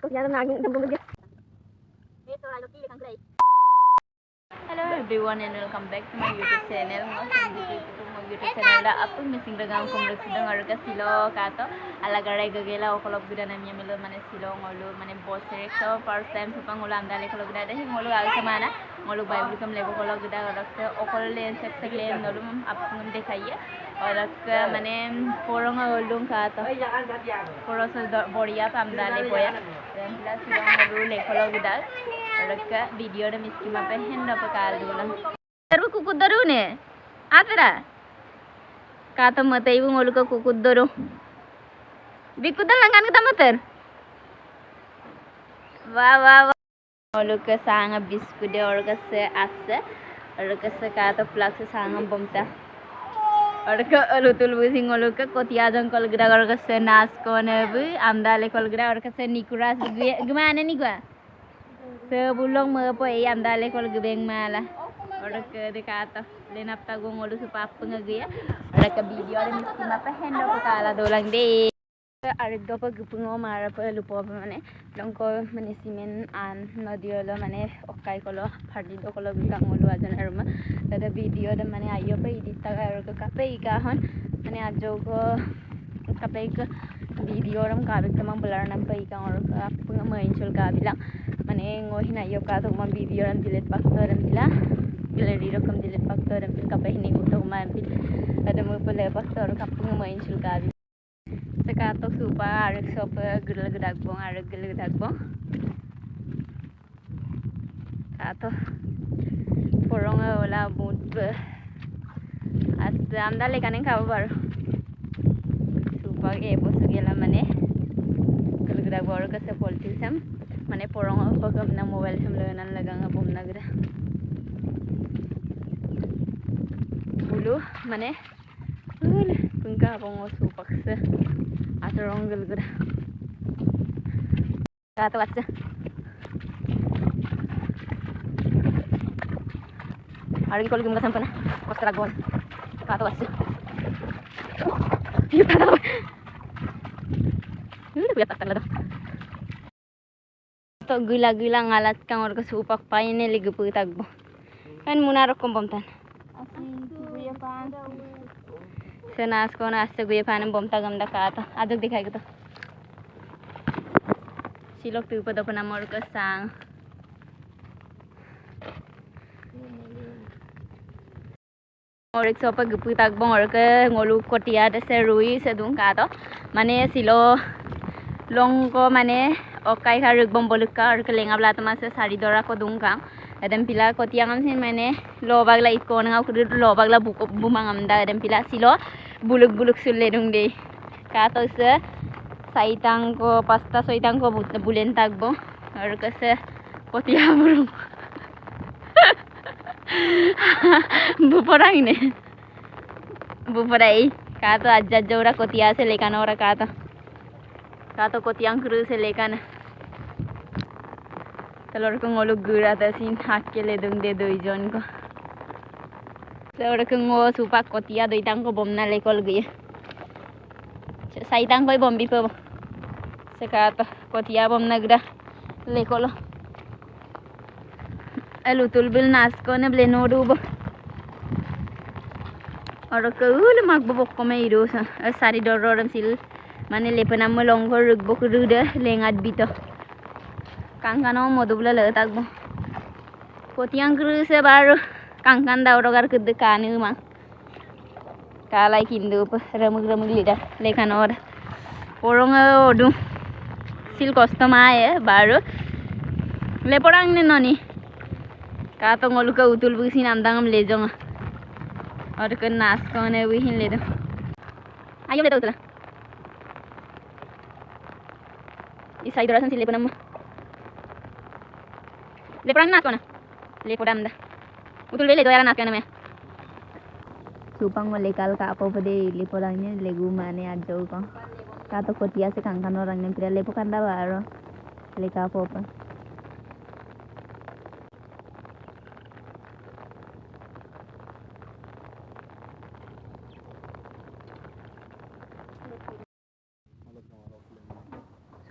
Hello everyone and welcome back to my YouTube channel. YouTube channel da aku missing dagang kumrek sidang arga silo kato alagaray gagela okolog guda na miya melo mane silo ngolu mane boss so first time supang ulam dali kolog guda dahi ngolu alsa mana ngolu bible kam lebo kolog guda orak okol len sek len ngolu apko ngam dekhaiye orak mane porong olung kato poros boria pam dali boya dan plus silo ngolu le kolog guda orak video da miski mape henda pakal dulang terus kuku daru ne atera kata mata ibu ngolu ke kukut doro bikudan langan kita mater wah ngolu ke sanga biskuit de or ke se asa or ke se kata flux sanga bomta or ke lutul busi ngolu ke kotia jang kol gida or ke se nas kone bu amdale kol gida or ke se nikuras gimana nih gua sebulong mepo amdale kol gebeng malah orang ke dekata lenap tagong ngolu supap pengagaya orang ke video ada mesti mapa hendo pakala dolang de arik do pa gupungo mara pa lupo mane longko mane simen an nadiolo mane okai kolo phardi do kolo gang ngolu ajan arma ada video da mane ayo pa edit ta aro ka kape ka hon mane ajo ko kape ka video ram ka bik tamang blur nam pa ka aro ka punga main chul ka bilang mane ngohin ayo ka to ma video ram dilet pak to ram bila Gallery rokam dilit faktor ampil kapay hini uto umampil ada mo pala faktor kapung main sulkabi sekatok supa arak sopa gudal gedagbong arak gudal gedagbong kato porong wala mood as amdale kaning kabar supa epo sugela mane gudal gedagbong ka sa politism mane porong pagam na mobile sam lagan lagang bom nagra dulu mana kungka bong supak se atrong gulgur kata wacce hari kalau gumga sampana kostra gon kata wacce yuk kata udah biar takkan lah to gula ngalat kang or supak paine ligi putagbo kan munarok kompomtan senas ko na sa guya panem bom tagam da kata aduk dikhai ko silok tu pada panamor ko sang orik so pag putag bong or ke ngolu kotia de se rui se dung kato mane silo long ko mane okai kharuk bom bolukka or ke lenga bla tama se sari dora ko dung kang adam pila kotia ngam sin mane lo bagla ikon ngau kudu lo bagla buko bumang amda adam pila silo buluk sulle dung de kato se saitang ko pasta saitang ko bulen tagbo or ke se kotia burung buporang ne buporai kato ajja jora kotia se lekana ora kato kotiang kru se lekana telur ko ngolu gura ta sin hakkele dung de duijon ko telur ko ngo supak kotia doitang ko bomna lekol gye saitang koi bombi po sekata kotia bomna gra lekolo alutul bil nas ko ne ble nodu bo or ko ul magbobok ko may irusa sari dororam sil mane lepanam mo longko rugbo kuruda lengad bito kangkano modubla le tagbo kotiang kru se baru kangkan da orogar kudde kanu ma kalai kindu ramug lida lekanor porong odu sil customer aye baru leporang ne noni kato ngolu ka utul busin amdangam lejong or ke nas ko ne wihin ledo ayo ledo utula isai dorasan sil lepanam leporang nas kona lepodam da utul le doyara nas kana me supang mo lekal ka apo pade leporang ne legu mane ajau ko ka to kotia se kangkan orang ne pira lepo kanda baro leka apo pa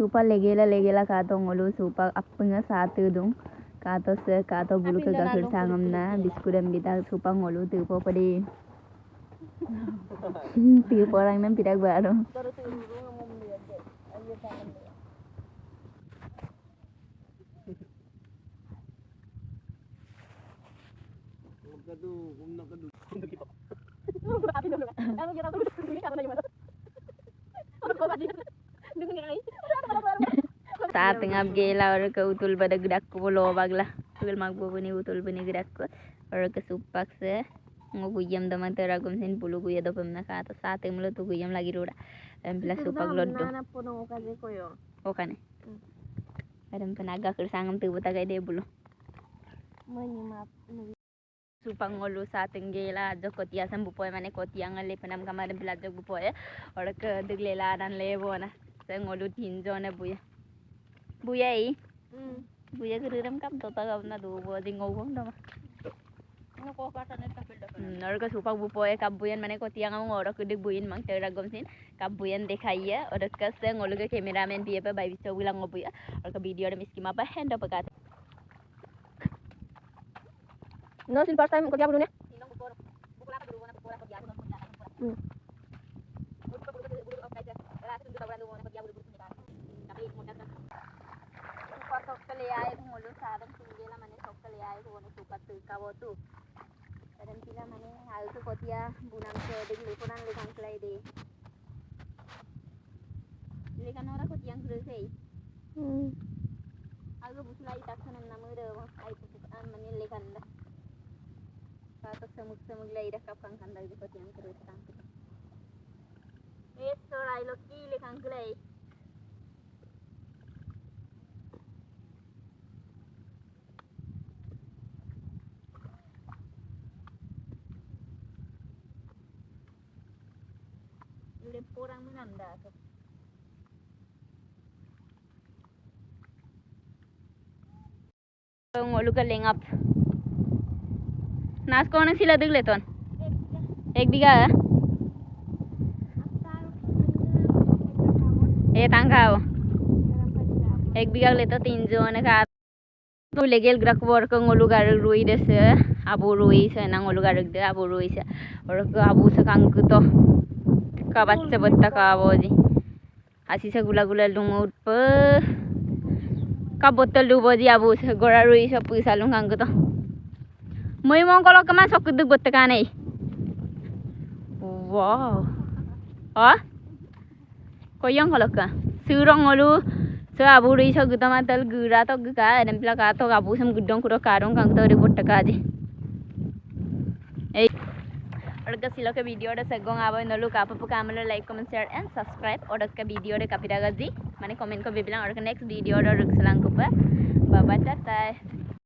super legela kato ngolu super appenga satu dong kato se kato bulu ke gakir sangam na biskut dan bita super ngolu tupo padi tupo orang nan pidak baru saat tengah gela orang ke utul pada gedak ko lo bagla tugal magbo bani utul bani gedak ko orang ke supak se nguguyam daman teragum sin bulu guya dopam na ka to saat mulo tu guyam lagi roda plus supak loddo okane adam penaga ker sangam tu buta gay de bulu supak ngolu saat gela jokotia sam bupoy mane kotia ngale penam kamarin plus jok bupoy orang ke deglela dan lebo na se ngolu tinjo na buya buya keruram kam tota kam na do bo ding ngong dama ko kata net tapel nor ka supak bupoy kabuyan mane ko tiang ang ora kudik buin mang tera gomsin kabuyan dekhaiya ora ka se ngolu ke cameraman biye pa bai biso bilang ngobuya or ka video de miski ma pa hendo pakat no sin first time ko dia bulune sinong bupor bukula ka dulu na bupor ko dia ko na Sokkaliyaay ngulu sadam singgela mane sokkaliyaay ko ne supat kawo tu sadam pila mane hal tu kotia bunam se de lipunan lekan klai de lekan ora kotiang krusei ago busulai taksanan namu de ai putukan mane lekan da kato samuk lai da kapang kanda de kotiang krus tang sorai loki lekan klai orang menanda tu. Ngolu ka lengap. Nas कौन सिला दिख लेतोन? एक बीघा है? ये तंगाओ. एक बीघा लेतो 3 zone का. Tu legel gerak work ngolu garuk rui desa. Abu rui se nang ngolu garuk de abu rui se. Orang ke abu sekang kuto. Ka bacca botta ka boji asisa gula lungut pe ka botol du boji abu gora rui sa puisa lung kang to moi mong kolok kama sok duk botta ka nei wow ha koyong kolok ka surong ngolu so abu rui sa guta matal gura to ka adam pila ka to abu sam gudong kuro karong kang to re botta ka je और का सिलो के video day सगों आबो नलु का पप कामले like comment share and subscribe और का वीडियो डे कपिरा गजी माने कमेंट को बिबिला और का नेक्स्ट वीडियो डे रखसलांग को बाबा टाटा